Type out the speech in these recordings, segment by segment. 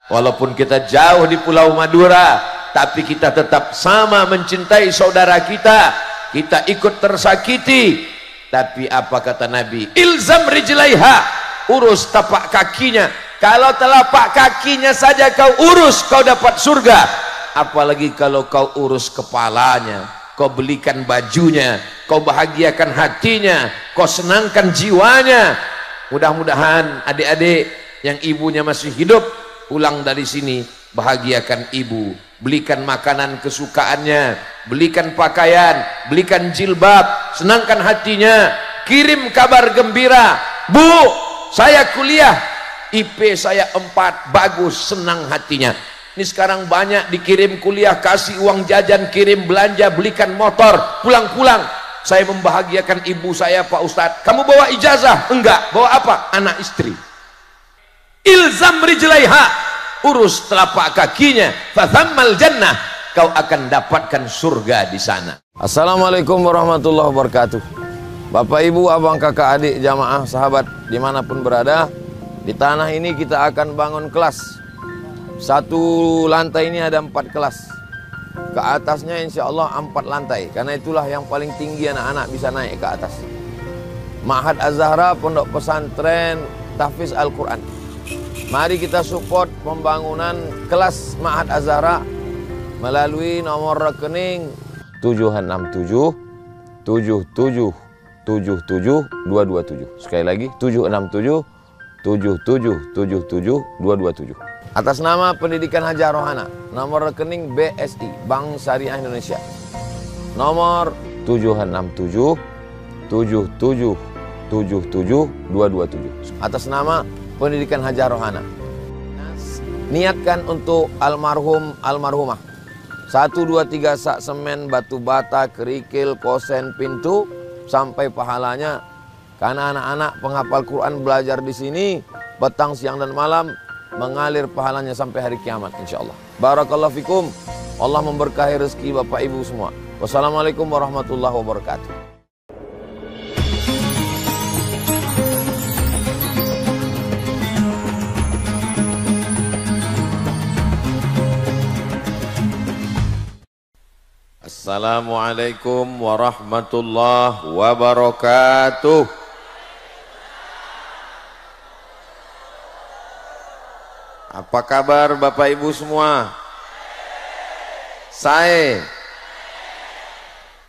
Walaupun kita jauh di Pulau Madura, tapi kita tetap sama mencintai saudara kita. Kita ikut tersakiti, tapi apa kata Nabi? Ilzam rijlaiha, urus tapak kakinya. Kalau telapak kakinya saja kau urus, kau dapat surga. Apalagi kalau kau urus kepalanya, kau belikan bajunya, kau bahagiakan hatinya, kau senangkan jiwanya. Mudah-mudahan adik-adik yang ibunya masih hidup pulang dari sini, bahagiakan ibu, belikan makanan kesukaannya, belikan pakaian, belikan jilbab, senangkan hatinya, kirim kabar gembira, Bu, saya kuliah, IP saya 4, bagus, senang hatinya. Ini sekarang banyak dikirim kuliah, kasih uang jajan, kirim belanja, belikan motor, pulang-pulang, saya membahagiakan ibu saya Pak Ustadz. Kamu bawa ijazah? Enggak. Bawa apa? Anak istri. Ilzam rijlaiha, urus telapak kakinya, fathammal jannah, kau akan dapatkan surga di sana. Assalamualaikum warahmatullahi wabarakatuh. Bapak ibu abang kakak adik jamaah sahabat dimanapun berada, di tanah ini kita akan bangun kelas. Satu lantai ini ada 4 kelas, ke atasnya insya Allah 4 lantai, karena itulah yang paling tinggi anak-anak bisa naik ke atas. Ma'had Az-Zahra, pondok pesantren tahfiz Al-Quran. Mari kita support pembangunan kelas Ma'had Az-Zahra melalui nomor rekening 767 77 77 227. Sekali lagi 767 77 77 227. Atas nama Pendidikan Hajah Rohana, nomor rekening BSI Bank Syariah Indonesia. Nomor 767 77 77 227. Atas nama Pendidikan Hajah Rohana. Niatkan untuk almarhum almarhumah. 1 2 3 sak semen, batu bata, kerikil, kosen, pintu sampai pahalanya. Karena anak-anak penghafal Quran belajar di sini petang, siang dan malam, mengalir pahalanya sampai hari kiamat insyaallah. Barakallahu fikum. Allah memberkahi rezeki Bapak Ibu semua. Wassalamualaikum warahmatullahi wabarakatuh. Assalamualaikum warahmatullahi wabarakatuh. Apa kabar Bapak Ibu semua? Saya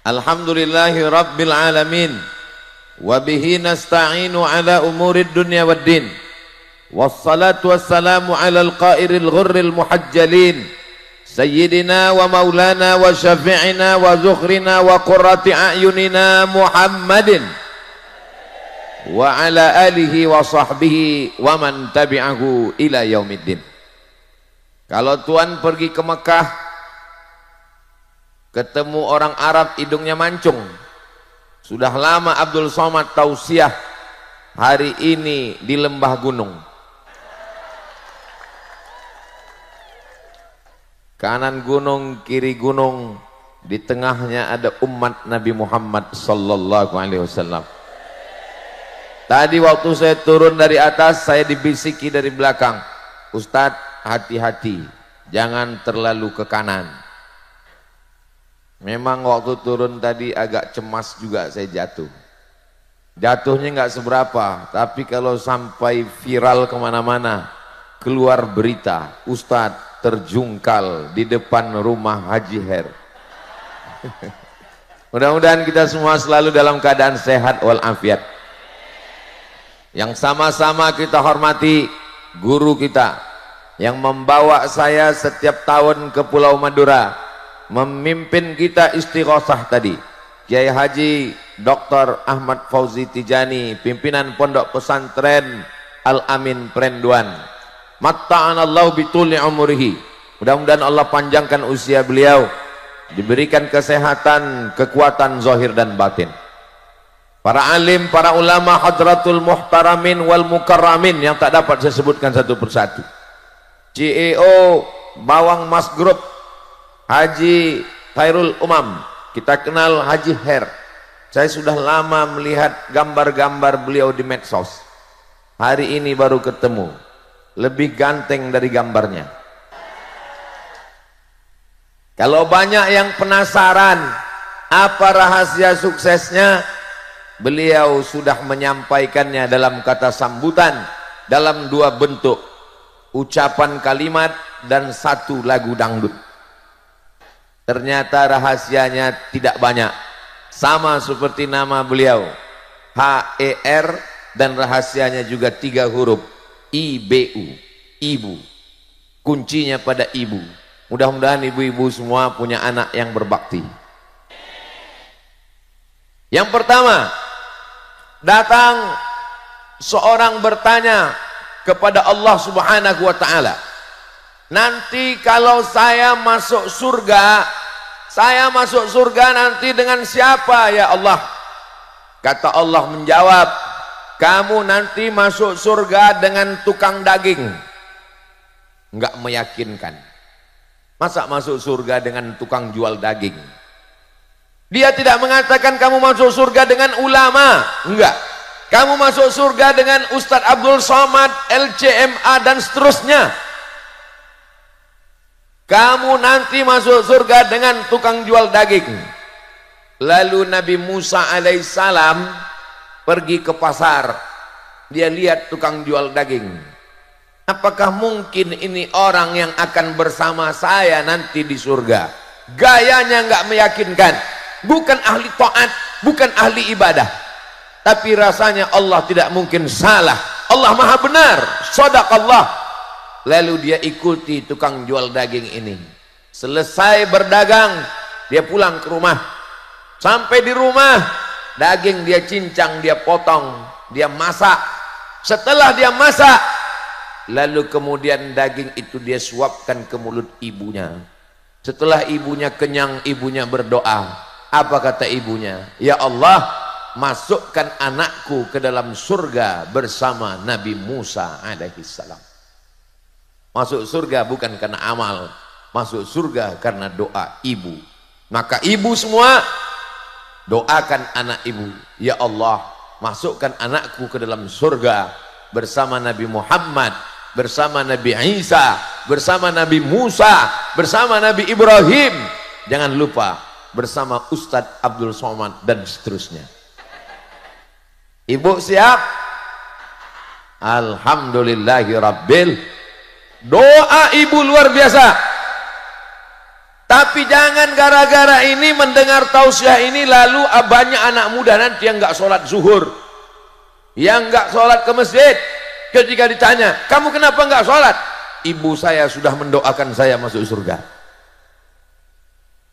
Alhamdulillahi Rabbil Alamin, wabihi nasta'inu ala umurid dunya waddin, wassalatu wassalamu ala al-qairil ghurril muhajjalin, Sayyidina wa maulana wa syafi'ina wa zukhrina wa qurrati a'yunina Muhammadin wa ala alihi wa sahbihi wa man tabi'ahu ila yaumiddin. Kalau Tuan pergi ke Mekah, ketemu orang Arab hidungnya mancung, sudah lama Abdul Somad tausiah, hari ini di lembah gunung, kanan gunung, kiri gunung, di tengahnya ada umat Nabi Muhammad sallallahu alaihi wasallam. Tadi waktu saya turun dari atas, saya dibisiki dari belakang, Ustadz hati-hati, jangan terlalu ke kanan. Memang waktu turun tadi agak cemas juga saya jatuh. Jatuhnya nggak seberapa, tapi kalau sampai viral kemana-mana, keluar berita, Ustadz terjungkal di depan rumah Haji Her. Mudah-mudahan kita semua selalu dalam keadaan sehat walafiat. Yang sama-sama kita hormati guru kita yang membawa saya setiap tahun ke Pulau Madura, memimpin kita istighosah tadi, Kiai Haji Dr. Ahmad Fauzi Tijani, pimpinan pondok pesantren Al-Amin Prenduan. Matta'anallahu bituli umurihi, mudah-mudahan Allah panjangkan usia beliau, diberikan kesehatan, kekuatan zahir dan batin. Para alim, para ulama, hadratul muhtaramin wal mukarramin yang tak dapat saya sebutkan satu persatu. CEO Bawang Mas Group Haji Khairul Umam, kita kenal Haji Her. Saya sudah lama melihat gambar-gambar beliau di medsos, hari ini baru ketemu. lebih ganteng dari gambarnya. Kalau banyak yang penasaran apa rahasia suksesnya, beliau sudah menyampaikannya dalam kata sambutan, dalam dua bentuk, ucapan kalimat dan satu lagu dangdut. Ternyata rahasianya tidak banyak, sama seperti nama beliau, H-E-R, dan rahasianya juga 3 huruf, I-B-U, ibu. Kuncinya pada ibu. Mudah-mudahan ibu-ibu semua punya anak yang berbakti. Yang pertama, datang seorang bertanya kepada Allah Subhanahu wa ta'ala, nanti kalau saya masuk surga nanti dengan siapa ya Allah? Kata Allah menjawab, kamu nanti masuk surga dengan tukang daging. Enggak meyakinkan. Masa masuk surga dengan tukang jual daging? Dia tidak mengatakan kamu masuk surga dengan ulama, enggak. Kamu masuk surga dengan Ustadz Abdul Somad, LCMA dan seterusnya. Kamu nanti masuk surga dengan tukang jual daging. Lalu Nabi Musa alaihissalam pergi ke pasar. Dia lihat tukang jual daging. Apakah mungkin ini orang yang akan bersama saya nanti di surga? Gayanya nggak meyakinkan. Bukan ahli taat, bukan ahli ibadah. Tapi rasanya Allah tidak mungkin salah. Allah maha benar. Shadaqallah. Lalu dia ikuti tukang jual daging ini. Selesai berdagang, dia pulang ke rumah. Sampai di rumah, daging dia cincang, dia potong, dia masak. Setelah dia masak, lalu kemudian daging itu dia suapkan ke mulut ibunya. Setelah ibunya kenyang, ibunya berdoa. Apa kata ibunya? Ya Allah, masukkan anakku ke dalam surga bersama Nabi Musa alaihissalam. Masuk surga bukan karena amal, masuk surga karena doa ibu. Maka ibu semua doakan anak ibu, ya Allah, masukkan anakku ke dalam surga bersama Nabi Muhammad, bersama Nabi Isa, bersama Nabi Musa, bersama Nabi Ibrahim, jangan lupa bersama Ustadz Abdul Somad dan seterusnya. Ibu siap? Alhamdulillahi Rabbil. Doa ibu luar biasa. Tapi jangan gara-gara ini mendengar tausiah ini lalu banyak anak muda nanti yang nggak sholat zuhur, yang nggak sholat ke masjid. Ketika ditanya, kamu kenapa nggak sholat? Ibu saya sudah mendoakan saya masuk surga.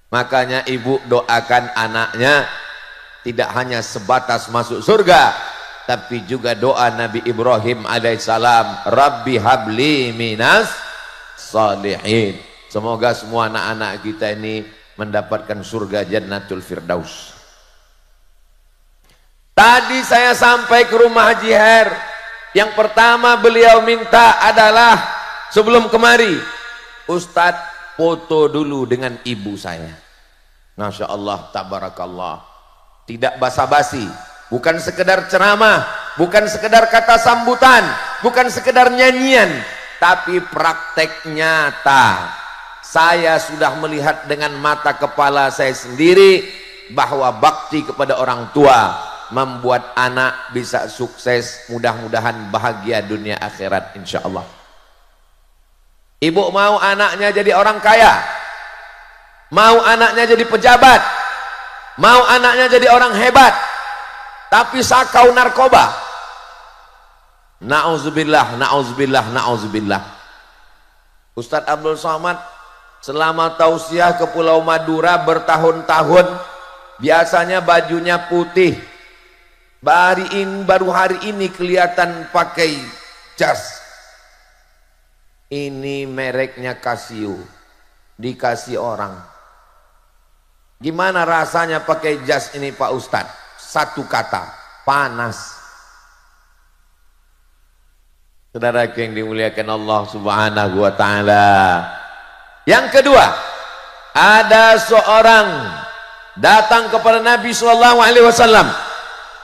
Makanya ibu doakan anaknya tidak hanya sebatas masuk surga, tapi juga doa Nabi Ibrahim alaihissalam, Rabbi habli minas salihin. Semoga semua anak-anak kita ini mendapatkan surga Jannatul Firdaus. Tadi saya sampai ke rumah Haji Her. Yang pertama beliau minta adalah sebelum kemari, Ustadz foto dulu dengan ibu saya. Masya Allah, tabarakallah. Tidak basa-basi, bukan sekedar ceramah, bukan sekedar kata sambutan, bukan sekedar nyanyian, tapi praktek nyata. Saya sudah melihat dengan mata kepala saya sendiri bahwa bakti kepada orang tua membuat anak bisa sukses, mudah-mudahan bahagia dunia akhirat insyaallah. Ibu mau anaknya jadi orang kaya, mau anaknya jadi pejabat, mau anaknya jadi orang hebat, tapi sakau narkoba. Na'udzubillah, na'udzubillah, na'udzubillah. Ustadz Abdul Somad selama tausiah ke Pulau Madura bertahun-tahun, biasanya bajunya putih. Baru hari ini kelihatan pakai jas. Ini mereknya Casio, dikasih orang. Gimana rasanya pakai jas ini Pak Ustadz? Satu kata, panas. Saudara yang dimuliakan Allah Subhanahu wa ta'ala. Yang kedua, ada seorang datang kepada Nabi SAW.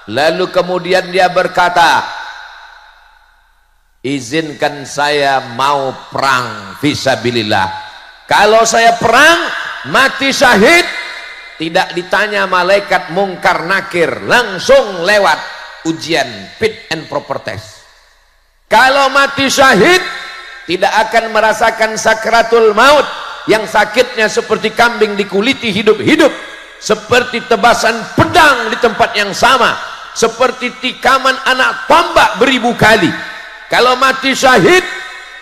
Lalu kemudian dia berkata, izinkan saya mau perang fisabilillah. Kalau saya perang mati syahid, tidak ditanya malaikat mungkar nakir, langsung lewat ujian fit and proper test. Kalau mati syahid tidak akan merasakan sakratul maut yang sakitnya seperti kambing dikuliti hidup-hidup, seperti tebasan pedang di tempat yang sama, seperti tikaman anak tombak beribu kali. Kalau mati syahid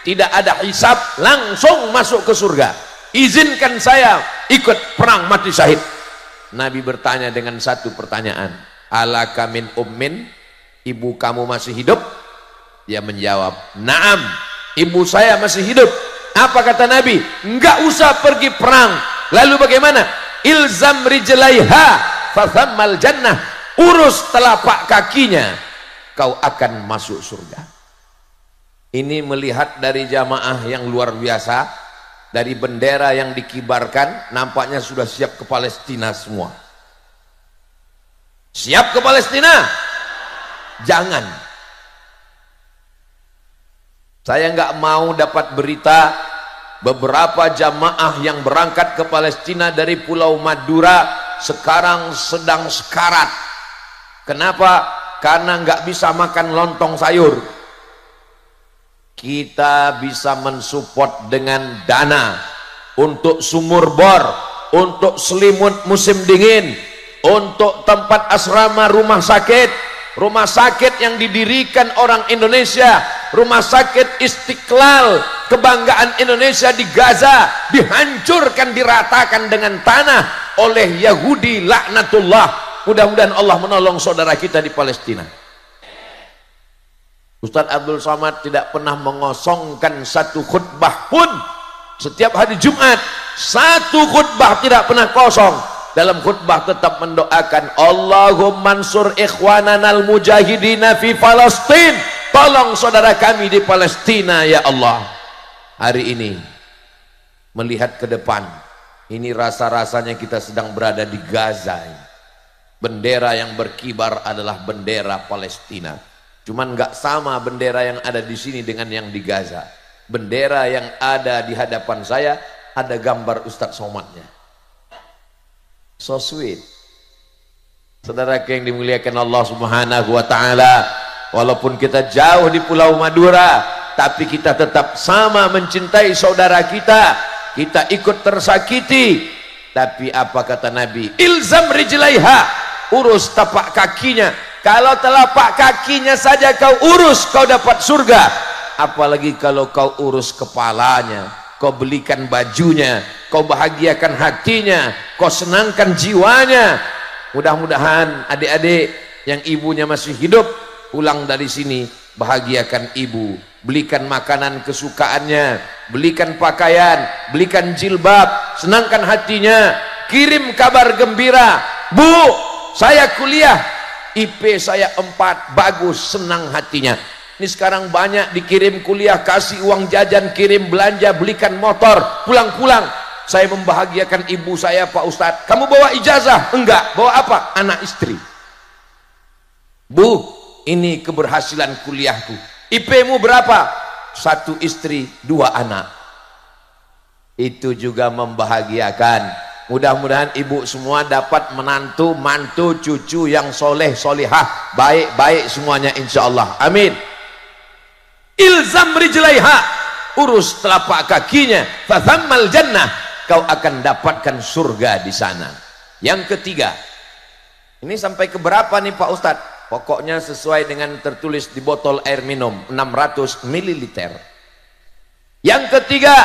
tidak ada hisab, langsung masuk ke surga. Izinkan saya ikut perang mati syahid. Nabi bertanya dengan satu pertanyaan, alaka min ummin, ibu kamu masih hidup? Dia menjawab, naam, ibu saya masih hidup. Apa kata Nabi? Enggak usah pergi perang. Lalu bagaimana? Ilzam rijlaiha fathammal jannah, urus telapak kakinya, kau akan masuk surga. Ini melihat dari jamaah yang luar biasa, dari bendera yang dikibarkan, nampaknya sudah siap ke Palestina semua. Siap ke Palestina? Jangan. Saya nggak mau dapat berita beberapa jamaah yang berangkat ke Palestina dari Pulau Madura sekarang sedang sekarat. Kenapa? Karena nggak bisa makan lontong sayur. Kita bisa mensupport dengan dana untuk sumur bor, untuk selimut musim dingin, untuk tempat asrama rumah sakit yang didirikan orang Indonesia, rumah sakit Istiqlal, kebanggaan Indonesia di Gaza, dihancurkan, diratakan dengan tanah oleh Yahudi laknatullah. Mudah-mudahan Allah menolong saudara kita di Palestina. Ustadz Abdul Somad tidak pernah mengosongkan satu khutbah pun. Setiap hari Jumat satu khutbah tidak pernah kosong. Dalam khutbah tetap mendoakan, Allahumma ansur ikhwananal mujahidina fi Palestin, tolong saudara kami di Palestina ya Allah. Hari ini melihat ke depan, ini rasa-rasanya kita sedang berada di Gaza. Bendera yang berkibar adalah bendera Palestina. Cuman nggak sama bendera yang ada di sini dengan yang di Gaza. Bendera yang ada di hadapan saya ada gambar Ustadz Somadnya. So sweet. Saudara yang dimuliakan Allah Subhanahu wa taala, walaupun kita jauh di Pulau Madura, tapi kita tetap sama mencintai saudara kita. Kita ikut tersakiti, tapi apa kata Nabi? Ilzam rijlaiha, urus tapak kakinya. Kalau telapak kakinya saja kau urus, kau dapat surga. Apalagi kalau kau urus kepalanya, kau belikan bajunya, kau bahagiakan hatinya, kau senangkan jiwanya. Mudah-mudahan adik-adik yang ibunya masih hidup pulang dari sini, bahagiakan ibu, belikan makanan kesukaannya, belikan pakaian, belikan jilbab, senangkan hatinya, kirim kabar gembira, Bu, saya kuliah, IP saya 4, bagus, senang hatinya. Ini sekarang banyak dikirim kuliah, kasih uang jajan, kirim belanja, belikan motor, pulang-pulang. Saya membahagiakan ibu saya, Pak Ustadz. Kamu bawa ijazah? Enggak. Bawa apa? Anak istri. Bu, ini keberhasilan kuliahku. IP-mu berapa? 1 istri, 2 anak. Itu juga membahagiakan. Mudah-mudahan ibu semua dapat menantu, mantu, cucu yang soleh, solihah, baik-baik semuanya insya Allah. Amin. Ilzam rijlaiha, urus telapak kakinya, fathammal jannah, kau akan dapatkan surga di sana. Yang ketiga, ini sampai ke berapa nih Pak Ustadz? Pokoknya sesuai dengan tertulis di botol air minum 600 ml. Yang ketiga,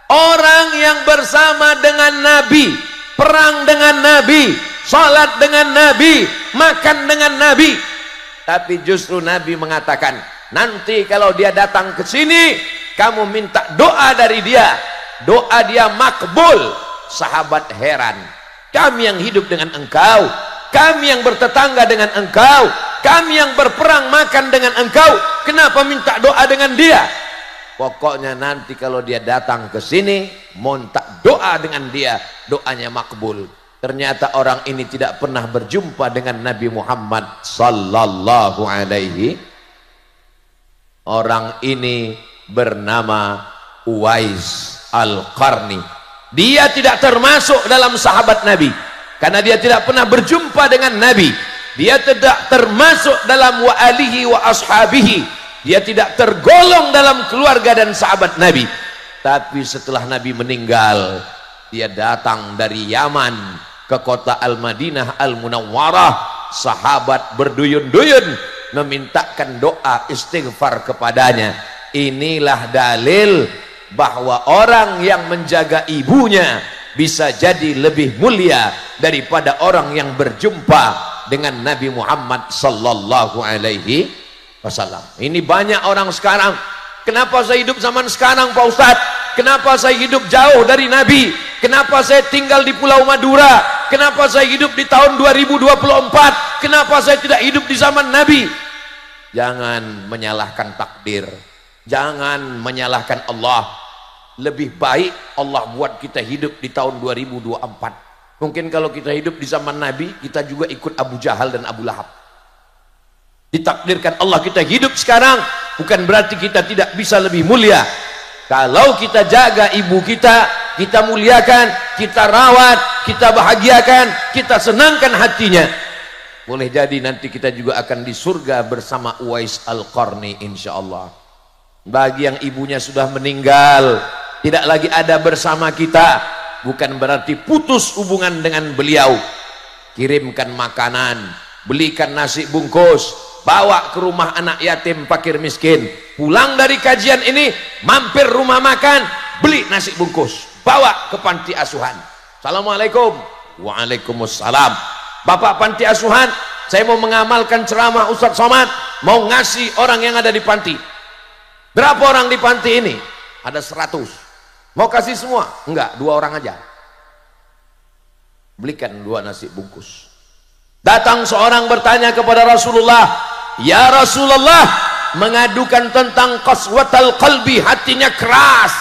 orang yang bersama dengan Nabi, perang dengan Nabi, salat dengan Nabi, makan dengan Nabi. Tapi justru Nabi mengatakan, nanti kalau dia datang ke sini, kamu minta doa dari dia, doa dia makbul. Sahabat heran, kami yang hidup dengan engkau, kami yang bertetangga dengan engkau, kami yang berperang makan dengan engkau, kenapa minta doa dengan dia? Pokoknya nanti kalau dia datang ke sini, minta doa dengan dia, doanya makbul. Ternyata orang ini tidak pernah berjumpa dengan Nabi Muhammad sallallahu alaihi Orang ini bernama Uwais Al-Qarni. Dia tidak termasuk dalam sahabat Nabi karena dia tidak pernah berjumpa dengan Nabi. Dia tidak termasuk dalam wa alihi wa ashabihi. Dia tidak tergolong dalam keluarga dan sahabat Nabi. Tapi setelah Nabi meninggal, dia datang dari Yaman ke kota Al-Madinah Al-Munawwarah. Sahabat berduyun-duyun memintakan doa istighfar kepadanya. Inilah dalil bahwa orang yang menjaga ibunya bisa jadi lebih mulia daripada orang yang berjumpa dengan Nabi Muhammad sallallahu alaihi wasallam. Ini banyak orang sekarang. Kenapa saya hidup zaman sekarang Pak Ustadz? Kenapa saya hidup jauh dari Nabi? Kenapa saya tinggal di Pulau Madura? Kenapa saya hidup di tahun 2024? Kenapa saya tidak hidup di zaman Nabi? Jangan menyalahkan takdir, jangan menyalahkan Allah. Lebih baik Allah buat kita hidup di tahun 2024. Mungkin kalau kita hidup di zaman Nabi, kita juga ikut Abu Jahal dan Abu Lahab. Ditakdirkan Allah kita hidup sekarang, bukan berarti kita tidak bisa lebih mulia. Kalau kita jaga ibu kita, kita muliakan, kita rawat, kita bahagiakan, kita senangkan hatinya, boleh jadi nanti kita juga akan di surga bersama Uwais Al-Qarni insyaallah. Bagi yang ibunya sudah meninggal, tidak lagi ada bersama kita, bukan berarti putus hubungan dengan beliau. Kirimkan makanan, belikan nasi bungkus, bawa ke rumah anak yatim fakir miskin. Pulang dari kajian ini, mampir rumah makan, beli nasi bungkus, bawa ke panti asuhan. Assalamualaikum. Waalaikumsalam. Bapak panti asuhan, saya mau mengamalkan ceramah Ustadz Somad, mau ngasih orang yang ada di panti. Berapa orang di panti ini? Ada 100. Mau kasih semua? Enggak, 2 orang aja. Belikan 2 nasi bungkus. Datang seorang bertanya kepada Rasulullah, ya Rasulullah, mengadukan tentang qaswatal qalbi, hatinya keras.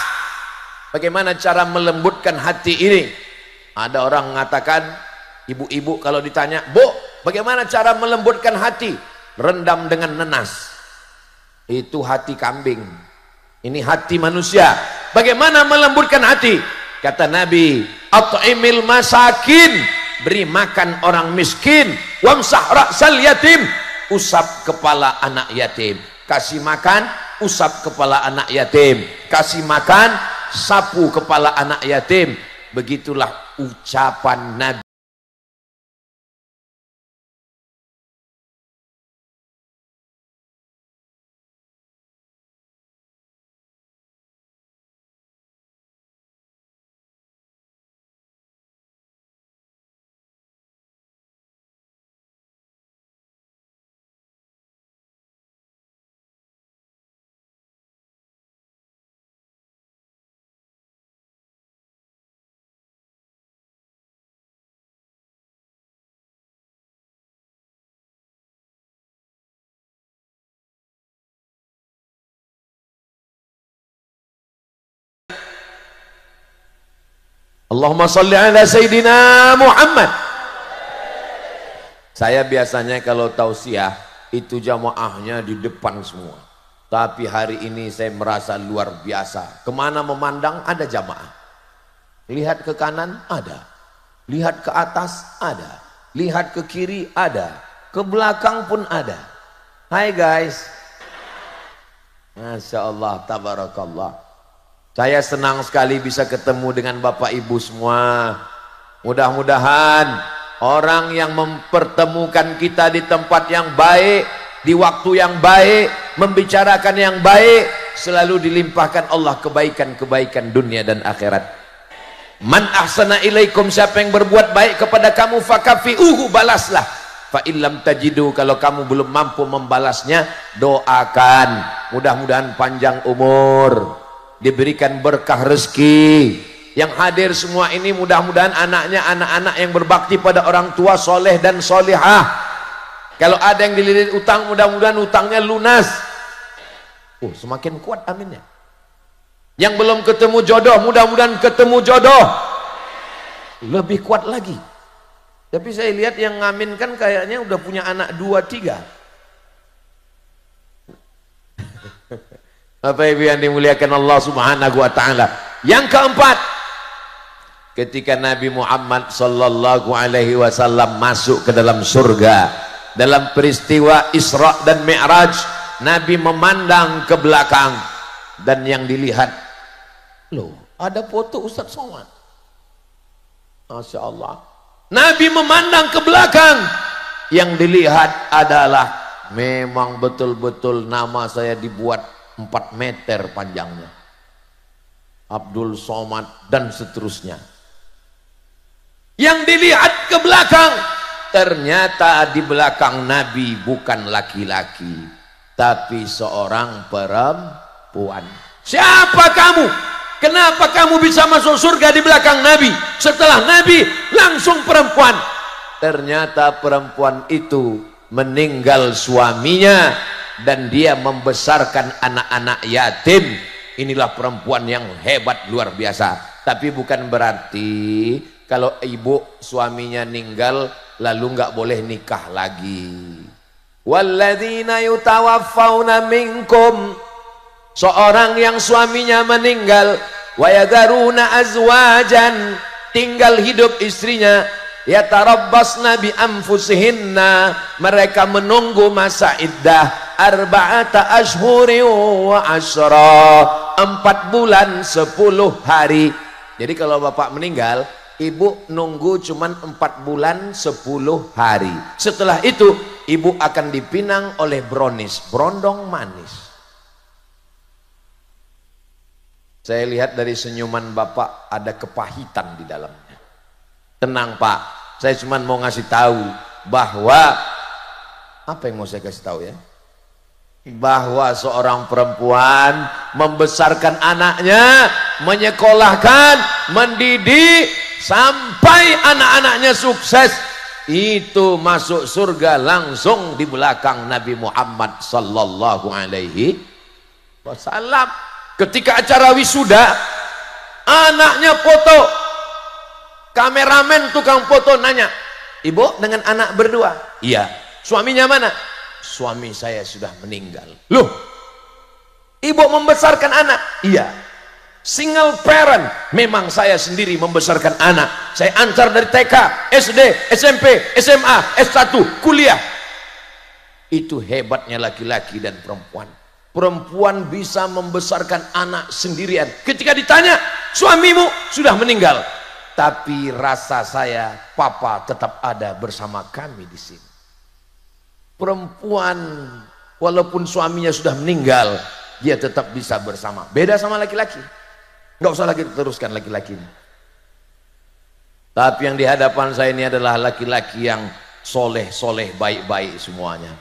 Bagaimana cara melembutkan hati ini? Ada orang mengatakan, ibu-ibu kalau ditanya, Bu, bagaimana cara melembutkan hati? Rendam dengan nenas. Itu hati kambing. Ini hati manusia. Bagaimana melembutkan hati? Kata Nabi, at'imil masakin, beri makan orang miskin, wamsah ra'sal yatim, usap kepala anak yatim. Kasih makan, usap kepala anak yatim. Kasih makan, sapu kepala anak yatim. Begitulah ucapan Nabi. Allahumma salli ala Sayyidina Muhammad. Saya biasanya kalau tausiah itu jamaahnya di depan semua, tapi hari ini saya merasa luar biasa. Kemana memandang ada jamaah. Lihat ke kanan ada, lihat ke atas ada, lihat ke kiri ada, ke belakang pun ada. Hai guys, Masya Allah, tabarakallah. Saya senang sekali bisa ketemu dengan Bapak Ibu semua. Mudah-mudahan orang yang mempertemukan kita di tempat yang baik, di waktu yang baik, membicarakan yang baik, selalu dilimpahkan Allah kebaikan-kebaikan dunia dan akhirat. Man ahsana ilaikum, siapa yang berbuat baik kepada kamu, fakafi'uhu, balaslah. Fa illam tajidu, kalau kamu belum mampu membalasnya, doakan. Mudah-mudahan panjang umur, diberikan berkah rezeki. Yang hadir semua ini mudah-mudahan anaknya anak-anak yang berbakti pada orang tua, soleh dan solihah. Kalau ada yang dililit utang, mudah-mudahan utangnya lunas. Semakin kuat aminnya. Yang belum ketemu jodoh, mudah-mudahan ketemu jodoh. Lebih kuat lagi. Tapi saya lihat yang ngaminkan kayaknya udah punya anak 2, 3. Bapak Ibu yang dimuliakan Allah Subhanahu wa taala. Yang keempat, ketika Nabi Muhammad sallallahu alaihi wasallam masuk ke dalam surga, dalam peristiwa Isra dan Mi'raj, Nabi memandang ke belakang dan yang dilihat, loh, ada foto Ustaz Somad. Masya Allah. Nabi memandang ke belakang, yang dilihat adalah memang betul-betul nama saya dibuat 4 meter panjangnya, Abdul Somad dan seterusnya. Yang dilihat ke belakang, ternyata di belakang Nabi bukan laki-laki, tapi seorang perempuan. Siapa kamu? Kenapa kamu bisa masuk surga di belakang Nabi? Setelah Nabi langsung perempuan. Ternyata perempuan itu meninggal suaminya dan dia membesarkan anak-anak yatim. Inilah perempuan yang hebat luar biasa. Tapi bukan berarti kalau ibu suaminya meninggal lalu nggak boleh nikah lagi. Walladzina yutawaffawna minkum, seorang yang suaminya meninggal, wa yadharuna azwajan, tinggal hidup istrinya, yatarabbasna bi anfusihinna, mereka menunggu masa iddah arba'ata ashhuri wa ashra, 4 bulan 10 hari. Jadi kalau bapak meninggal, ibu nunggu cuman 4 bulan 10 hari. Setelah itu ibu akan dipinang oleh bronis, berondong manis. Saya lihat dari senyuman bapak ada kepahitan di dalamnya. Tenang pak, saya cuma mau ngasih tahu bahwa, apa yang mau saya kasih tahu ya, bahwa seorang perempuan membesarkan anaknya, menyekolahkan, mendidik sampai anak-anaknya sukses, itu masuk surga langsung di belakang Nabi Muhammad sallallahu alaihi wasallam. Ketika acara wisuda, anaknya foto, kameramen tukang foto nanya, ibu dengan anak berdua? Iya. Suaminya mana? Suami saya sudah meninggal. Loh, ibu membesarkan anak? Iya. Single parent, memang saya sendiri membesarkan anak. Saya antar dari TK, SD, SMP, SMA, S1, kuliah. Itu hebatnya laki-laki dan perempuan. Perempuan bisa membesarkan anak sendirian. Ketika ditanya, suamimu sudah meninggal, tapi rasa saya, papa tetap ada bersama kami di sini. Perempuan walaupun suaminya sudah meninggal, dia tetap bisa bersama. Beda sama laki-laki. Nggak usah lagi teruskan laki-laki ini. Tapi yang di hadapan saya ini adalah laki-laki yang soleh-soleh, baik-baik semuanya.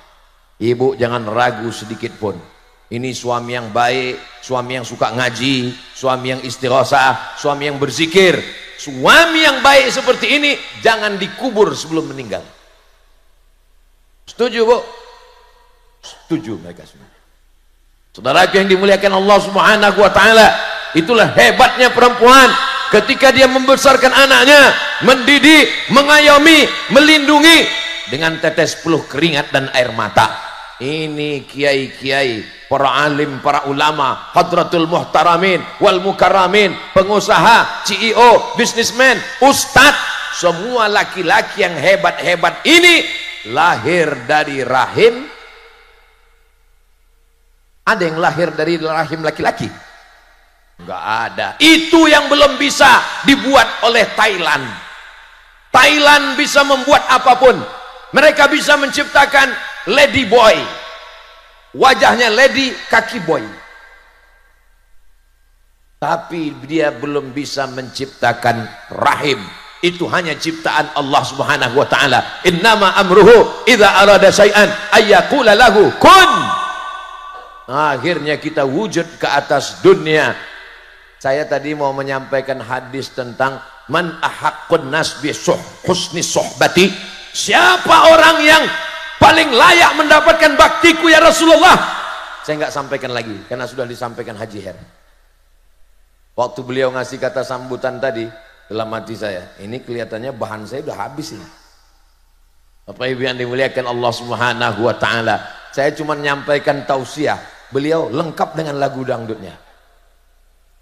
Ibu jangan ragu sedikit pun. Ini suami yang baik, suami yang suka ngaji, suami yang istighosah, suami yang berzikir. Suami yang baik seperti ini jangan dikubur sebelum meninggal. Setuju bu? Setuju mereka semua. Saudara yang dimuliakan Allah Subhanahu wa taala, itulah hebatnya perempuan ketika dia membesarkan anaknya, mendidik, mengayomi, melindungi dengan tetes peluh keringat dan air mata. Ini kiai-kiai, para alim, para ulama, hadratul muhtaramin wal mukarramin, pengusaha, CEO, bisnismen, ustadz, semua laki-laki yang hebat-hebat ini lahir dari rahim. Ada yang lahir dari rahim laki-laki? Enggak ada. Itu yang belum bisa dibuat oleh Thailand. Thailand bisa membuat apapun. Mereka bisa menciptakan lady boy, wajahnya lady, kaki boy. Tapi dia belum bisa menciptakan rahim. Itu hanya ciptaan Allah Subhanahu wa taala. Innama amruhu idza arada syai'an ayyaqula lahu kun. Akhirnya kita wujud ke atas dunia. Saya tadi mau menyampaikan hadis tentang man ahaqqun nas bi husni suhbati. Siapa orang yang paling layak mendapatkan baktiku ya Rasulullah? Saya nggak sampaikan lagi karena sudah disampaikan Haji Her. Waktu beliau ngasih kata sambutan tadi, dalam hati saya, ini kelihatannya bahan saya udah habis ini. Bapak Ibu yang dimuliakan Allah Subhanahu wa taala, saya cuma menyampaikan tausiah. beliau lengkap dengan lagu dangdutnya.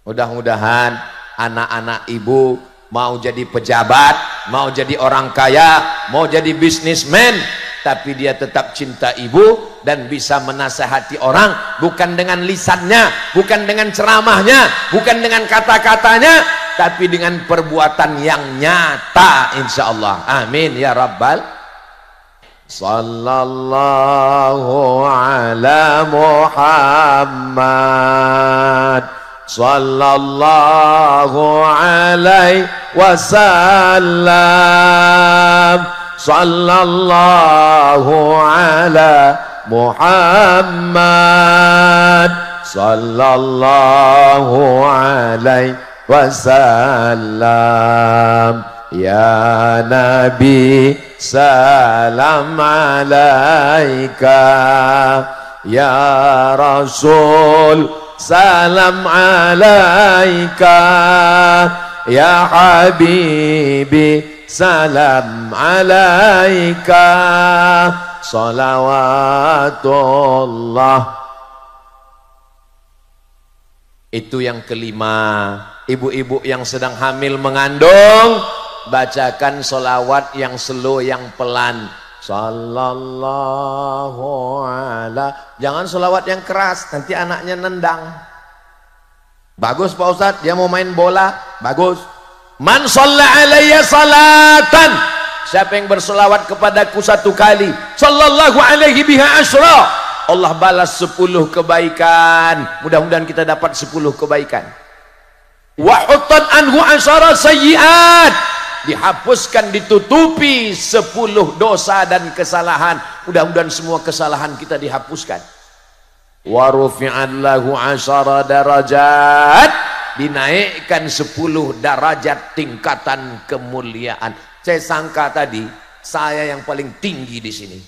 Mudah-mudahan anak-anak ibu mau jadi pejabat, mau jadi orang kaya, mau jadi bisnismen, tapi dia tetap cinta ibu dan bisa menasehati orang, bukan dengan lisannya, bukan dengan ceramahnya, bukan dengan kata-katanya, tapi dengan perbuatan yang nyata, insyaallah. Amin ya rabbal. Sallallahu ala Muhammad sallallahu alaihi wasallam. Sallallahu ala Muhammad sallallahu alaihi wasallam. Ya Nabi salam alaika, ya Rasul salam alaika, ya Habibi salam alaika, salawatullah. Itu yang kelima. Ibu-ibu yang sedang hamil mengandung, bacakan sholawat yang slow, yang pelan. Sallallahu ala. Jangan sholawat yang keras, nanti anaknya nendang. Bagus Pak Ustadz, dia mau main bola, bagus. Man shalla alayya salatan, siapa yang bersolawat kepadaku 1 kali, sallallahu alaihi biha asyra, Allah balas 10 kebaikan. Mudah-mudahan kita dapat 10 kebaikan. Wa huttan anhu asyara sayyiat, dihapuskan, ditutupi 10 dosa dan kesalahan. Mudah-mudahan semua kesalahan kita dihapuskan. Wa rufi'at lahu asyara darajat, dinaikkan 10 derajat tingkatan kemuliaan. Saya sangka tadi saya yang paling tinggi di sini.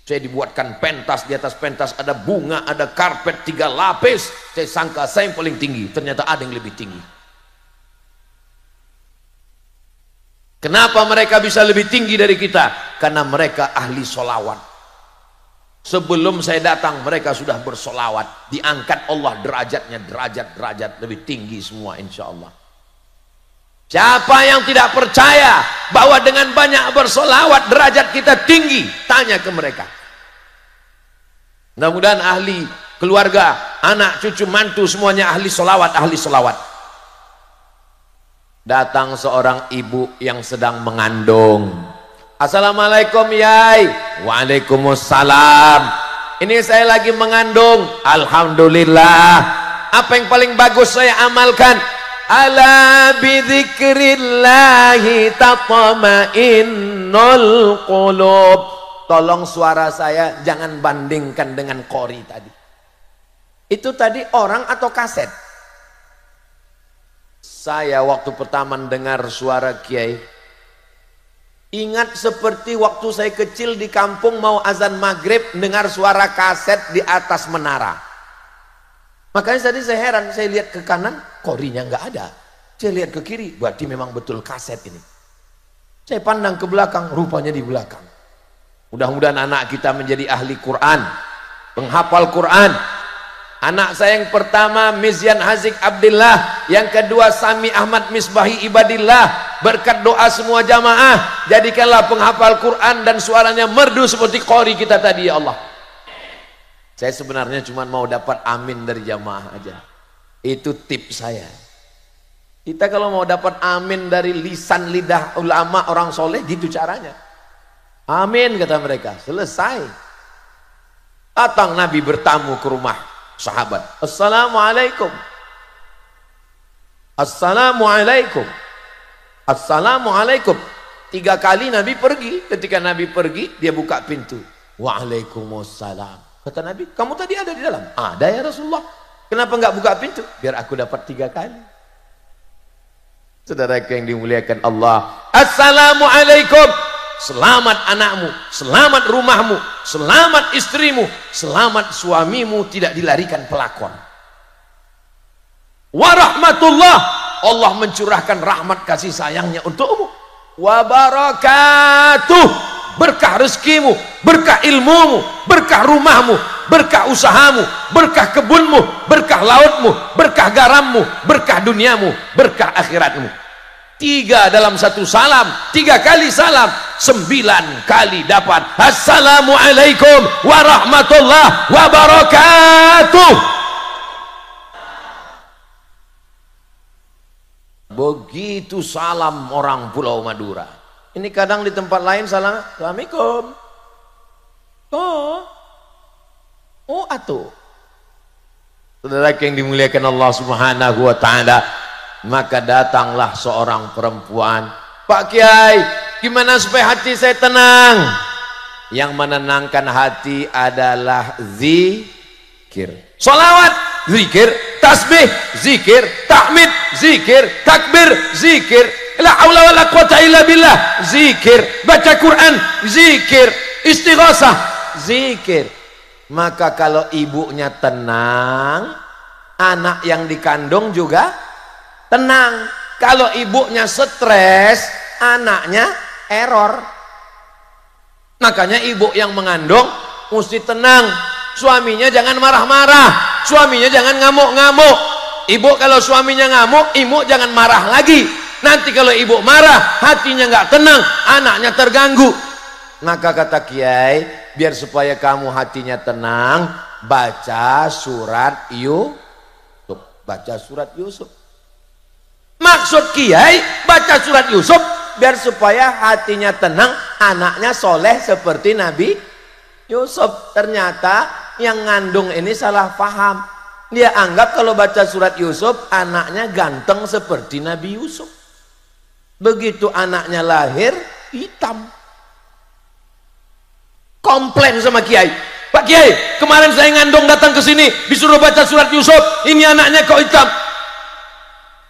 Saya dibuatkan pentas, di atas pentas ada bunga, ada karpet 3 lapis. Saya sangka saya yang paling tinggi, ternyata ada yang lebih tinggi. Kenapa mereka bisa lebih tinggi dari kita? Karena mereka ahli solawat. Sebelum saya datang mereka sudah bersolawat. Diangkat Allah derajatnya, derajat lebih tinggi semua insya Allah. Siapa yang tidak percaya bahwa dengan banyak bersolawat derajat kita tinggi, tanya ke mereka. Mudah-mudahan ahli keluarga, anak, cucu, mantu semuanya ahli solawat, ahli solawat. Datang seorang ibu yang sedang mengandung. Assalamualaikum Yai. Waalaikumsalam. Ini saya lagi mengandung. Alhamdulillah. Apa yang paling bagus saya amalkan? Ala bidzikrillahi tatma'innul qulub. Tolong suara saya jangan bandingkan dengan qori tadi. Itu tadi orang atau kaset? Saya waktu pertama dengar suara kiai, ingat seperti waktu saya kecil di kampung mau azan maghrib, dengar suara kaset di atas menara. Makanya tadi saya heran, saya lihat ke kanan, korinya nggak ada. Saya lihat ke kiri, berarti memang betul kaset ini. Saya pandang ke belakang, rupanya di belakang. Mudah-mudahan anak kita menjadi ahli Quran, penghafal Quran. Anak saya yang pertama Mizyan Hazik Abdillah, yang kedua Sami Ahmad Misbahi Ibadillah. Berkat doa semua jamaah, jadikanlah penghafal Quran dan suaranya merdu seperti qori kita tadi ya Allah. Saya sebenarnya cuma mau dapat amin dari jamaah aja. Itu tips saya. Kita kalau mau dapat amin dari lisan lidah ulama orang soleh, gitu caranya. Amin kata mereka, selesai. Datang Nabi bertamu ke rumah sahabat. Assalamualaikum. Assalamualaikum. Assalamualaikum. 3 kali Nabi pergi. Ketika Nabi pergi, dia buka pintu. Waalaikumsalam. Kata Nabi, kamu tadi ada di dalam? Ada ya Rasulullah. Kenapa enggak buka pintu? Biar aku dapat 3 kali. Saudaraku yang dimuliakan Allah, assalamualaikum. Selamat anakmu, selamat rumahmu, selamat istrimu, selamat suamimu tidak dilarikan pelakon. Warahmatullah, Allah mencurahkan rahmat kasih sayangnya untukmu. Wabarakatuh, berkah rezekimu, berkah ilmumu, berkah rumahmu, berkah usahamu, berkah kebunmu, berkah lautmu, berkah garammu, berkah duniamu, berkah akhiratmu. 3 dalam 1 salam, 3 kali salam, 9 kali dapat assalamualaikum warahmatullahi wabarakatuh. Begitu salam orang Pulau Madura. Ini kadang di tempat lain salam, assalamualaikum. Oh atuh. Saudara yang dimuliakan Allah Subhanahu wa taala, maka datanglah seorang perempuan, Pak Kiai, gimana supaya hati saya tenang? Yang menenangkan hati adalah zikir. Salawat, zikir, tasbih, zikir, tahmid, zikir, takbir, zikir, la haula wala quwata illa billah, zikir, baca Quran, zikir, istighosah, zikir. Maka kalau ibunya tenang, anak yang dikandung juga tenang. Kalau ibunya stres, anaknya error. Makanya ibu yang mengandung mesti tenang. Suaminya jangan marah-marah, suaminya jangan ngamuk-ngamuk. Ibu kalau suaminya ngamuk, ibu jangan marah lagi. Nanti kalau ibu marah, hatinya nggak tenang, anaknya terganggu. Maka kata Kiai, biar supaya kamu hatinya tenang, baca surat Yusuf. Baca surat Yusuf. Maksud Kiai, baca surat Yusuf biar supaya hatinya tenang, anaknya soleh seperti Nabi Yusuf. Ternyata yang ngandung ini salah paham. Dia anggap kalau baca surat Yusuf, anaknya ganteng seperti Nabi Yusuf. Begitu anaknya lahir, hitam. Komplain sama Kiai, Pak Kiai, kemarin saya ngandung datang ke sini disuruh baca surat Yusuf, ini anaknya kok hitam.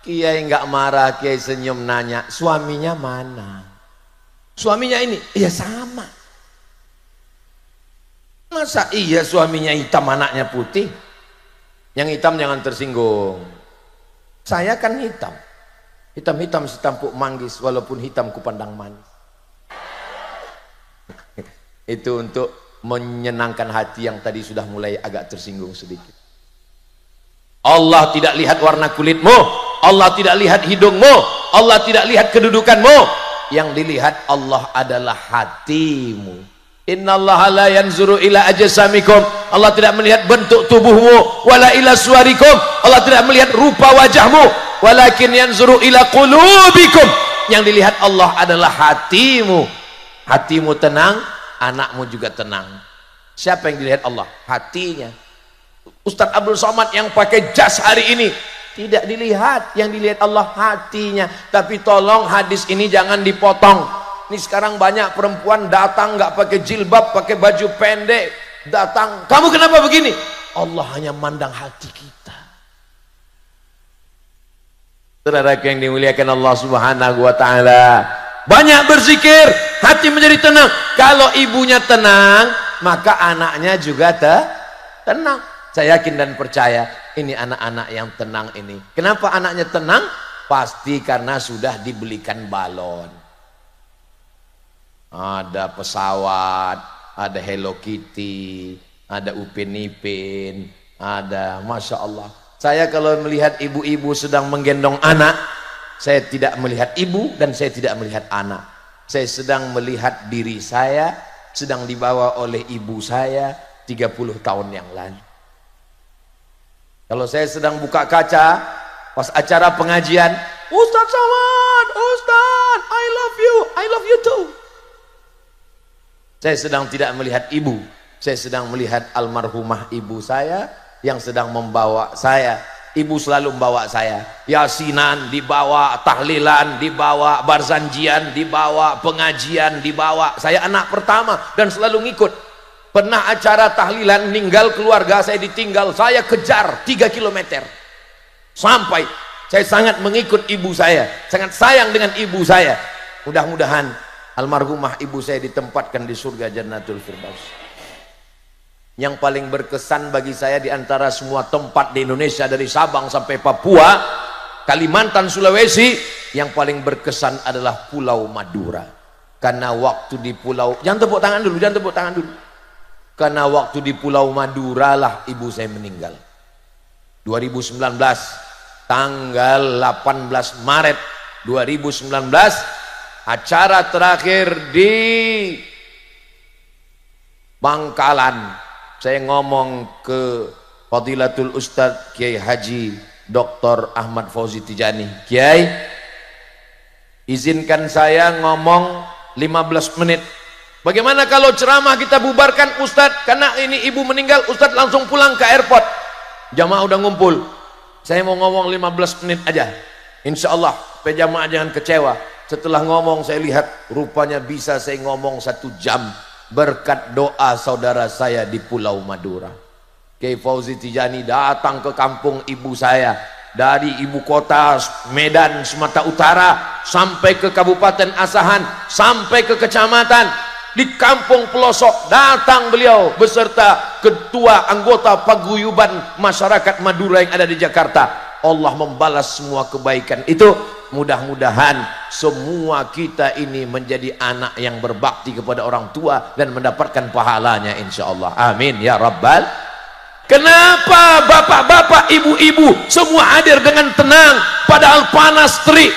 Kiai nggak marah, Kiai senyum nanya, suaminya mana? Suaminya ini, iya sama. Masa iya suaminya hitam anaknya putih? Yang hitam jangan tersinggung. Saya kan hitam, hitam-hitam setampuk manggis, walaupun hitam kupandang manis. Itu untuk menyenangkan hati yang tadi sudah mulai agak tersinggung sedikit. Allah tidak lihat warna kulitmu, Allah tidak lihat hidungmu, Allah tidak lihat kedudukanmu. Yang dilihat Allah adalah hatimu. Innallaha la yanzuru ila ajsamikum. Allah tidak melihat bentuk tubuhmu, wala ila suwarikum. Allah tidak melihat rupa wajahmu, walakin yanzuru ila qulubikum. Yang dilihat Allah adalah hatimu. Hatimu tenang, anakmu juga tenang. Siapa yang dilihat Allah? Hatinya. Ustadz Abdul Somad yang pakai jas hari ini tidak dilihat, yang dilihat Allah hatinya. Tapi tolong hadis ini jangan dipotong. Ini sekarang banyak perempuan datang nggak pakai jilbab, pakai baju pendek, datang, kamu kenapa begini? Allah hanya mandang hati kita. Saudara yang dimuliakan Allah Subhanahu wa taala, banyak berzikir, hati menjadi tenang. Kalau ibunya tenang, maka anaknya juga tenang. Saya yakin dan percaya ini anak-anak yang tenang ini. Kenapa anaknya tenang? Pasti karena sudah dibelikan balon. Ada pesawat, ada Hello Kitty, ada Upin Ipin, ada Masya Allah. Saya kalau melihat ibu-ibu sedang menggendong anak, saya tidak melihat ibu dan saya tidak melihat anak. Saya sedang melihat diri saya sedang dibawa oleh ibu saya 30 tahun yang lalu. Kalau saya sedang buka kaca pas acara pengajian, Ustaz Somad, Ustaz, I love you too. Saya sedang tidak melihat ibu, saya sedang melihat almarhumah ibu saya yang sedang membawa saya. Ibu selalu membawa saya, yasinan dibawa, tahlilan dibawa, barzanjian dibawa, pengajian dibawa. Saya anak pertama dan selalu ngikut. Pernah acara tahlilan, meninggal keluarga saya ditinggal, saya kejar 3 km sampai. Saya sangat mengikut ibu saya, sangat sayang dengan ibu saya. Mudah-mudahan almarhumah ibu saya ditempatkan di surga Jannatul Firdaus. Yang paling berkesan bagi saya di antara semua tempat di Indonesia, dari Sabang sampai Papua, Kalimantan, Sulawesi, yang paling berkesan adalah Pulau Madura. Karena waktu di pulau, jangan tepuk tangan dulu, jangan tepuk tangan dulu. Karena waktu di Pulau Madura lah ibu saya meninggal. 2019 tanggal 18 Maret 2019 acara terakhir di Bangkalan. Saya ngomong ke Fadilatul Ustadz Kiai Haji Dr. Ahmad Fauzi Tijani, Kiai, izinkan saya ngomong 15 menit. Bagaimana kalau ceramah kita bubarkan Ustadz, karena ini ibu meninggal, Ustadz langsung pulang ke airport. Jamaah udah ngumpul, saya mau ngomong 15 menit aja, insya Allah supaya jamaah jangan kecewa. Setelah ngomong saya lihat rupanya bisa saya ngomong 1 jam berkat doa saudara saya di Pulau Madura. Kiai Fauzi Tijani datang ke kampung ibu saya dari ibu kota Medan Sumatera Utara sampai ke Kabupaten Asahan sampai ke kecamatan. Di kampung pelosok datang beliau beserta ketua anggota paguyuban masyarakat Madura yang ada di Jakarta. Allah membalas semua kebaikan itu. Mudah-mudahan semua kita ini menjadi anak yang berbakti kepada orang tua dan mendapatkan pahalanya insyaallah. Amin ya rabbal. Kenapa bapak-bapak, ibu-ibu semua hadir dengan tenang padahal panas terik?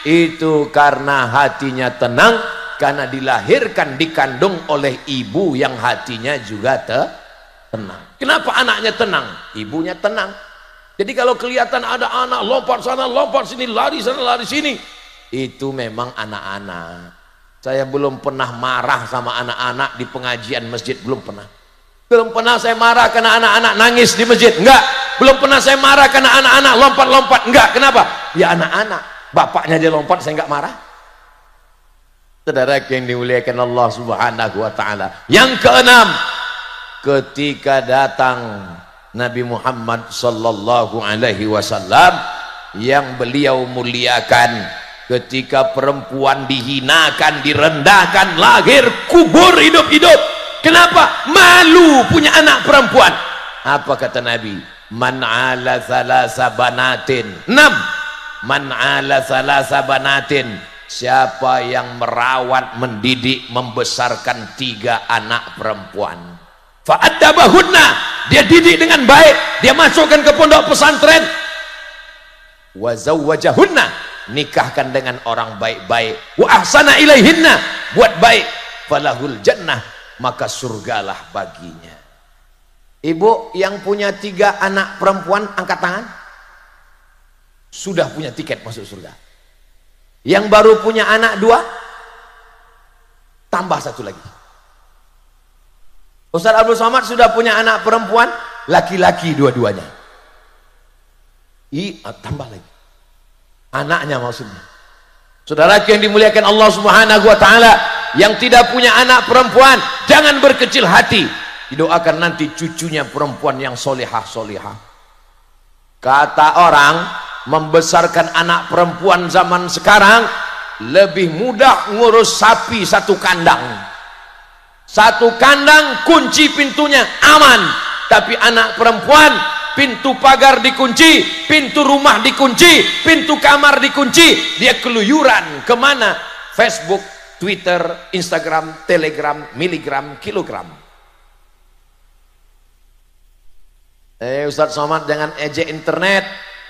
Itu karena hatinya tenang, karena dilahirkan dikandung oleh ibu yang hatinya juga tenang. Kenapa anaknya tenang? Ibunya tenang. Jadi kalau kelihatan ada anak lompat sana lompat sini, lari sana lari sini, itu memang anak-anak. Saya belum pernah marah sama anak-anak di pengajian masjid, belum pernah. Belum pernah saya marah karena anak-anak nangis di masjid, enggak. Belum pernah saya marah karena anak-anak lompat-lompat, enggak. Kenapa? Ya anak-anak, bapaknya dia lompat saya enggak marah. Saudara yang dimuliakan Allah Subhanahu wa taala. Yang keenam, ketika datang Nabi Muhammad sallallahu alaihi wasallam yang beliau muliakan, ketika perempuan dihinakan, direndahkan, lahir kubur hidup-hidup. Kenapa? Malu punya anak perempuan. Apa kata Nabi? Man ala thalasa banatin. 6. Man ala thalasa banatin. Siapa yang merawat, mendidik, membesarkan 3 anak perempuan. Fa'addabahunna. Dia didik dengan baik. Dia masukkan ke pondok pesantren. Wa zawwajahunna. Nikahkan dengan orang baik-baik. Wa ahsana ilaihinna. Buat baik. Falahul jannah. Maka surgalah baginya. Ibu yang punya 3 anak perempuan angkat tangan. Sudah punya tiket masuk surga. Yang baru punya anak 2 tambah 1 lagi. Ustaz Abdul Somad sudah punya anak perempuan laki-laki dua-duanya. Tambah lagi anaknya maksudnya. Saudara yang dimuliakan Allah Subhanahu wa taala, yang tidak punya anak perempuan jangan berkecil hati, didoakan nanti cucunya perempuan yang solihah. Kata orang, membesarkan anak perempuan zaman sekarang lebih mudah ngurus sapi 1 kandang. 1 kandang kunci pintunya aman, tapi anak perempuan pintu pagar dikunci, pintu rumah dikunci, pintu kamar dikunci, dia keluyuran kemana? Facebook, Twitter, Instagram, Telegram, miligram, kilogram. Ustadz Somad jangan ejek internet,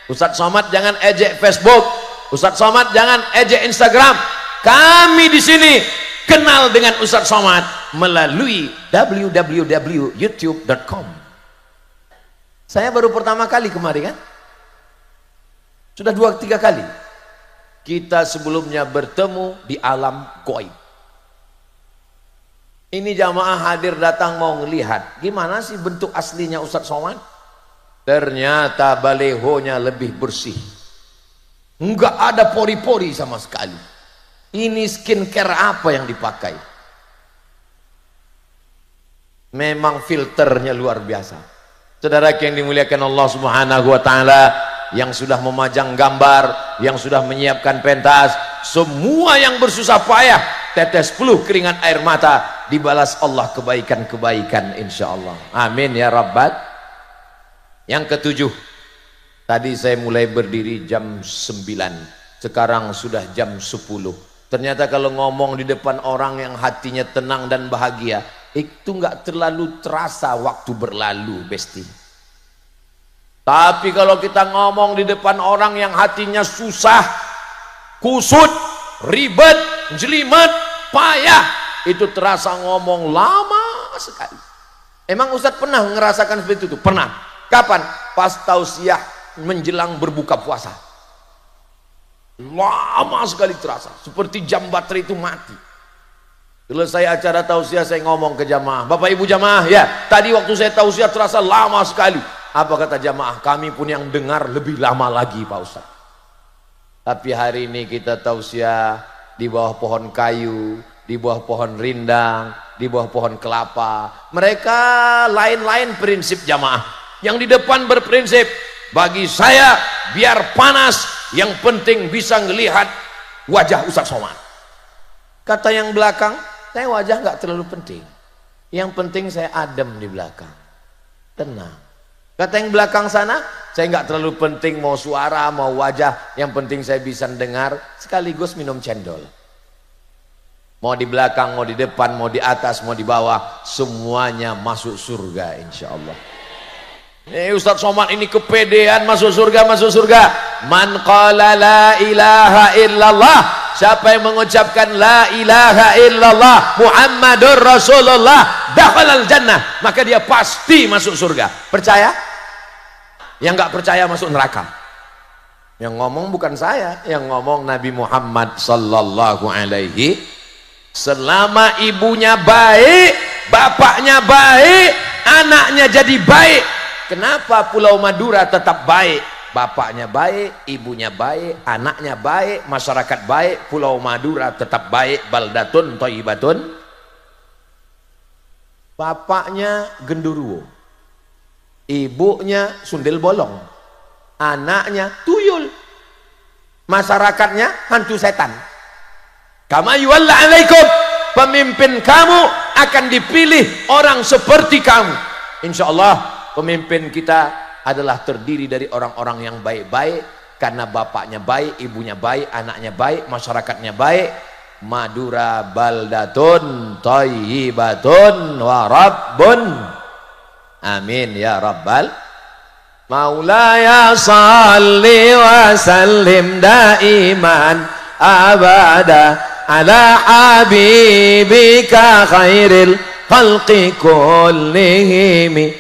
Ustadz Somad jangan ejek Facebook, Ustadz Somad jangan ejek Instagram. Kami di sini kenal dengan Ustadz Somad melalui www.youtube.com. Saya baru pertama kali kemarin kan, sudah 2-3 kali kita sebelumnya bertemu di alam gaib. Ini jamaah hadir datang mau ngelihat gimana sih bentuk aslinya Ustadz Somad. Ternyata balehonya lebih bersih, enggak ada pori-pori sama sekali. Ini skincare apa yang dipakai? Memang filternya luar biasa. Saudara yang dimuliakan Allah Subhanahu wa taala, yang sudah memajang gambar, yang sudah menyiapkan pentas, semua yang bersusah payah, tetes peluh keringat air mata, dibalas Allah kebaikan-kebaikan insyaallah. Amin ya rabbal. Yang ke-7, tadi saya mulai berdiri jam 9, sekarang sudah jam 10. Ternyata kalau ngomong di depan orang yang hatinya tenang dan bahagia, itu nggak terlalu terasa waktu berlalu, besti. Tapi kalau kita ngomong di depan orang yang hatinya susah, kusut, ribet, jelimet, payah, itu terasa ngomong lama sekali. Emang Ustadz pernah ngerasakan seperti itu? Pernah. Kapan? Pas tausiah menjelang berbuka puasa. Lama sekali terasa, seperti jam baterai itu mati. Selesai acara tausiah saya ngomong ke jamaah, Bapak Ibu jamaah, ya tadi waktu saya tausiah terasa lama sekali. Apa kata jamaah? Kami pun yang dengar lebih lama lagi Pak Ustaz. Tapi hari ini kita tausiah di bawah pohon kayu, di bawah pohon rindang, di bawah pohon kelapa. Mereka lain-lain prinsip jamaah. Yang di depan berprinsip, bagi saya biar panas, yang penting bisa ngelihat wajah Ustaz Somad. Kata yang belakang, saya wajah nggak terlalu penting, yang penting saya adem di belakang, tenang. Kata yang belakang sana, saya nggak terlalu penting mau suara, mau wajah, yang penting saya bisa dengar sekaligus minum cendol. Mau di belakang, mau di depan, mau di atas, mau di bawah, semuanya masuk surga insya Allah. Ustaz Somad ini kepedean masuk surga, masuk surga. Man qala la ilaha illallah, siapa yang mengucapkan la ilaha illallah Muhammadur Rasulullah dakhalal jannah, maka dia pasti masuk surga. Percaya? Yang nggak percaya masuk neraka. Yang ngomong bukan saya, yang ngomong Nabi Muhammad sallallahu alaihi. Selama ibunya baik, bapaknya baik, anaknya jadi baik. Kenapa Pulau Madura tetap baik? Bapaknya baik, ibunya baik, anaknya baik, masyarakat baik, Pulau Madura tetap baik. Baldatun thayyibatun. Bapaknya genderuwo, ibunya sundel bolong, anaknya tuyul, masyarakatnya hantu setan. Kama yuwalla alaikum, pemimpin kamu akan dipilih orang seperti kamu. Insya Allah pemimpin kita adalah terdiri dari orang-orang yang baik-baik, karena bapaknya baik, ibunya baik, anaknya baik, masyarakatnya baik. Madura baldatun thayyibatun wa rabbun amin ya rabbal maulaya salli wa sallim daiman abada ala habibika khairil khalqi kullihim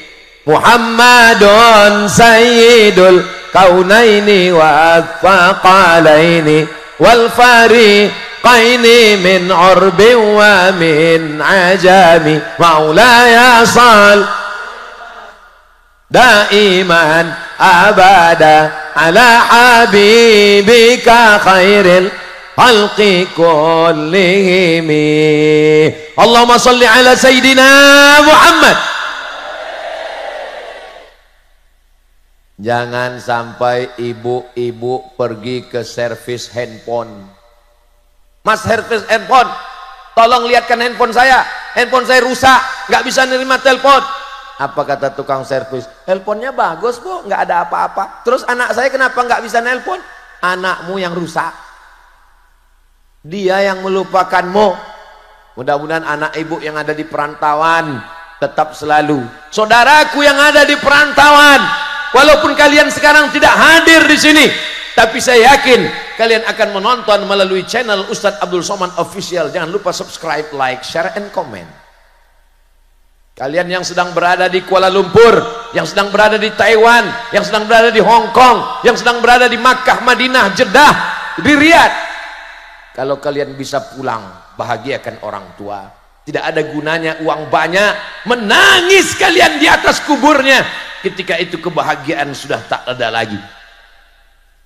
Muhammadun sayyidul kaunaini wa thaqalaini wal fariqaini min urbin wa min ajami maulaya sal daiman abada ala habibika khairil khalqi kullihim. Allahumma salli ala sayyidina Muhammad. Jangan sampai ibu-ibu pergi ke servis handphone. Mas, servis handphone, tolong lihatkan handphone saya rusak, nggak bisa nerima telepon. Apa kata tukang servis? Handphonenya bagus bu, nggak ada apa-apa. Terus anak saya kenapa nggak bisa nelpon? Anakmu yang rusak, dia yang melupakanmu. Mudah-mudahan anak ibu yang ada di perantauan tetap selalu. Saudaraku yang ada di perantauan, walaupun kalian sekarang tidak hadir di sini, tapi saya yakin kalian akan menonton melalui channel Ustadz Abdul Somad Official. Jangan lupa subscribe, like, share, and comment. Kalian yang sedang berada di Kuala Lumpur, yang sedang berada di Taiwan, yang sedang berada di Hong Kong, yang sedang berada di Makkah, Madinah, Jeddah, di Riyadh, kalau kalian bisa pulang, bahagiakan orang tua. Tidak ada gunanya uang banyak, menangis kalian di atas kuburnya. Ketika itu kebahagiaan sudah tak ada lagi.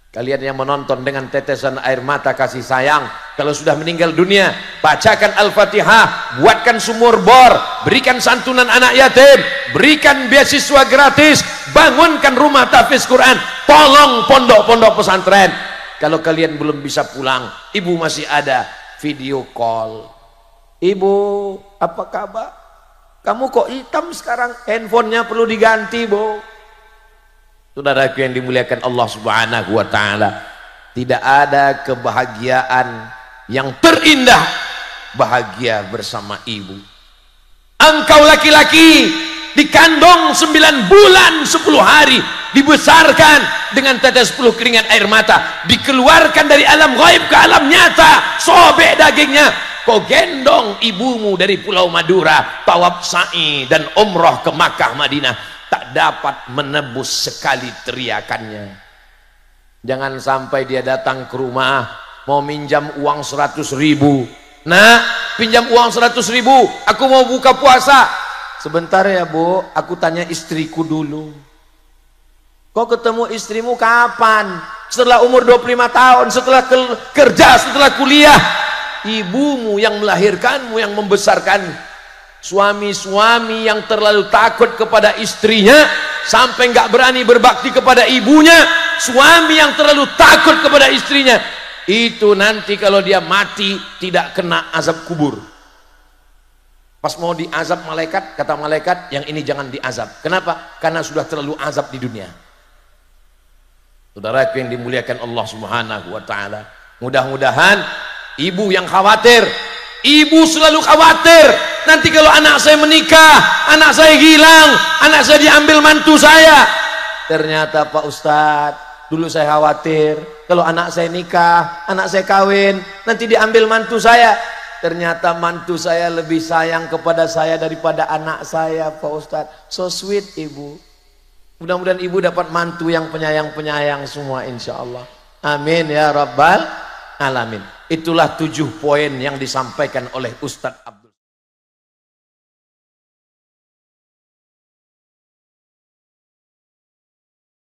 Kalian yang menonton dengan tetesan air mata kasih sayang, kalau sudah meninggal dunia, bacakan Al-Fatihah, buatkan sumur bor, berikan santunan anak yatim, berikan beasiswa gratis, bangunkan rumah tahfiz Quran, tolong pondok-pondok pesantren. Kalau kalian belum bisa pulang, ibu masih ada, video call. Ibu, apa kabar? Kamu kok hitam sekarang? Handphonenya perlu diganti, bu. Saudaraku yang dimuliakan Allah Subhanahu wa ta'ala, tidak ada kebahagiaan yang terindah bahagia bersama ibu. Engkau laki-laki dikandung 9 bulan 10 hari, dibesarkan dengan tetes 10 keringat air mata, dikeluarkan dari alam gaib ke alam nyata, sobek dagingnya, kau gendong ibumu dari Pulau Madura, tawaf sa'i dan umroh ke Makkah Madinah, tak dapat menebus sekali teriakannya. Jangan sampai dia datang ke rumah mau minjam uang 100.000. Nah, pinjam uang 100.000, aku mau buka puasa. Sebentar ya Bu, aku tanya istriku dulu. Kau ketemu istrimu kapan? Setelah umur 25 tahun, setelah kerja, setelah kuliah. Ibumu yang melahirkanmu, yang membesarkan. Suami-suami yang terlalu takut kepada istrinya sampai nggak berani berbakti kepada ibunya. Suami yang terlalu takut kepada istrinya, itu nanti kalau dia mati tidak kena azab kubur. Pas mau diazab malaikat, kata malaikat, yang ini jangan diazab. Kenapa? Karena sudah terlalu azab di dunia. Saudaraku yang dimuliakan Allah Subhanahu wa taala, mudah-mudahan ibu yang khawatir, ibu selalu khawatir nanti kalau anak saya menikah, anak saya hilang, anak saya diambil mantu saya. Ternyata Pak Ustadz, dulu saya khawatir kalau anak saya nikah, anak saya kawin, nanti diambil mantu saya. Ternyata mantu saya lebih sayang kepada saya daripada anak saya Pak Ustadz. So sweet ibu. Mudah-mudahan ibu dapat mantu yang penyayang-penyayang semua insya Allah. Amin ya rabbal alamin. Itulah 7 poin yang disampaikan oleh Ustadz Abdul